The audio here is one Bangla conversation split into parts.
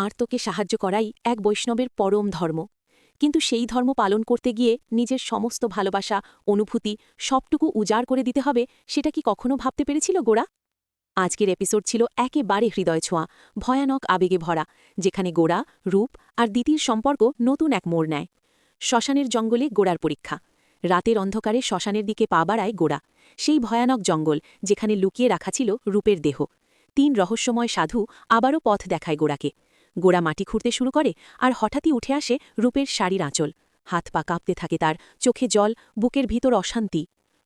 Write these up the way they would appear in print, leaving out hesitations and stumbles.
আর্তকে সাহায্য করাই এক বৈষ্ণবের পরম ধর্ম। কিন্তু সেই ধর্ম পালন করতে গিয়ে নিজের সমস্ত ভালোবাসা, অনুভূতি সবটুকু উজাড় করে দিতে হবে, সেটা কি কখনো ভাবতে পেরেছিল গোরা? আজকের এপিসোড ছিল একেবারে হৃদয় ছোঁয়া, ভয়ানক আবেগে ভরা, যেখানে গোরা, রূপ আর দিতির সম্পর্ক নতুন এক মোড় নেয়। শ্মশানের জঙ্গলে গোরার পরীক্ষা। রাতের অন্ধকারে শ্মশানের দিকে পা বাড়ায় গোরা, সেই ভয়ানক জঙ্গল যেখানে লুকিয়ে রাখা ছিল রূপের দেহ। ৩ রহস্যময় সাধু আবারও পথ দেখায় গোরাকে। গোরা মাটি খুঁড়তে শুরু করে, আর হঠাৎই উঠে আসে রূপের শাড়ির আঁচল। হাত পা কাঁপতে থাকে তার, চোখে জল, বুকের ভিতর অশান্তি।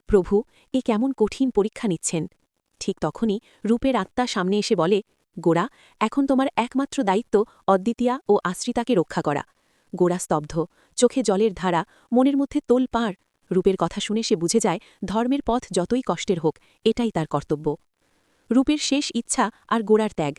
প্রভু, এ কেমন কঠিন পরীক্ষা নিচ্ছেন? ঠিক তখনই রূপের আত্মা সামনে এসে বলে, গোরা, এখন তোমার একমাত্র দায়িত্ব অদ্বিতীয়া ও আশ্রিতাকে রক্ষা করা। গোরা স্তব্ধ, চোখে জলের ধারা, মনের মধ্যে তোলপাড়। রূপের কথা শুনে সে বুঝে যায়, ধর্মের পথ যতই কষ্টের হোক, এটাই তার কর্তব্য। রূপের শেষ ইচ্ছা আর গোরার ত্যাগ।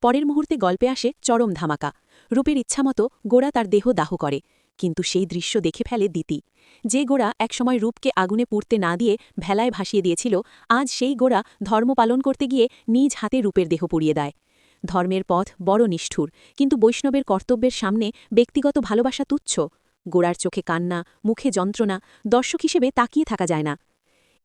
পরের মুহূর্তে গল্পে আসে চরম ধামাকা। রূপের ইচ্ছামতো গোরা তার দেহ দাহ করে, কিন্তু সেই দৃশ্য দেখে ফেলে দিতি। যে গোরা একসময় রূপকে আগুনে পুড়তে না দিয়ে ভেলায় ভাসিয়ে দিয়েছিল, আজ সেই গোরা ধর্ম পালন করতে গিয়ে নিজ হাতে রূপের দেহ পুড়িয়ে দেয়। ধর্মের পথ বড় নিষ্ঠুর, কিন্তু বৈষ্ণবের কর্তব্যের সামনে ব্যক্তিগত ভালোবাসা তুচ্ছ। গোরার চোখে কান্না, মুখে যন্ত্রণা, দর্শক হিসেবে তাকিয়ে থাকা যায় না।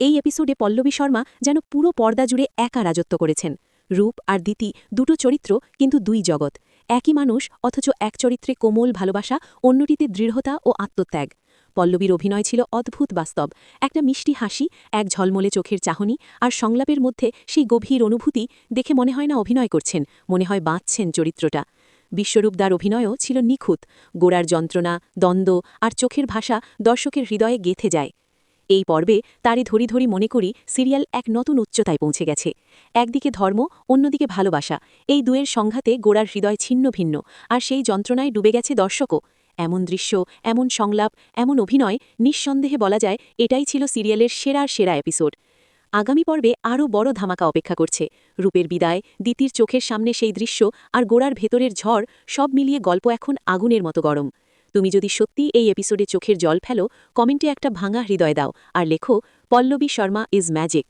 এই এপিসোডে পল্লবী শর্মা যেন পুরো পর্দা জুড়ে একা রাজত্ব করেছেন। রূপ আর দিতি দুটো চরিত্র, কিন্তু দুই জগৎ। একই মানুষ, অথচ এক চরিত্রে কোমল ভালোবাসা, অন্যটিতে দৃঢ়তা ও আত্মত্যাগ। পল্লবীর অভিনয় ছিল অদ্ভুত বাস্তব। একটা মিষ্টি হাসি, এক ঝলমলে চোখের চাহনি, আর সংলাপের মধ্যে সেই গভীর অনুভূতি দেখে মনে হয় না অভিনয় করছেন, মনে হয় বাঁচছেন চরিত্রটা। বিশ্বরূপদার অভিনয়ও ছিল নিখুঁত। গোরার যন্ত্রণা, দ্বন্দ্ব আর চোখের ভাষা দর্শকের হৃদয়ে গেঁথে যায়। এই পর্বে তারই ধরি ধরি মনে করি সিরিয়াল এক নতুন উচ্চতায় পৌঁছে গেছে। একদিকে ধর্ম, অন্যদিকে ভালোবাসা, এই দুয়ের সংঘাতে গোরার হৃদয় ছিন্ন ভিন্ন, আর সেই যন্ত্রণায় ডুবে গেছে দর্শকও। এমন দৃশ্য, এমন সংলাপ, এমন অভিনয়, নিঃসন্দেহে বলা যায় এটাই ছিল সিরিয়ালের সেরার সেরা এপিসোড। আগামী পর্বে আরও বড় ধামাকা অপেক্ষা করছে। রূপের বিদায়, দিতির চোখের সামনে সেই দৃশ্য, আর গোরার ভেতরের ঝড়, সব মিলিয়ে গল্প এখন আগুনের মতো গরম। তুমি যদি সত্যি এই এপিসোডে চোখের জল ফেলো, কমেন্টে একটা ভাঙা হৃদয় দাও আর লেখো, পল্লবী শর্মা ইজ ম্যাজিক।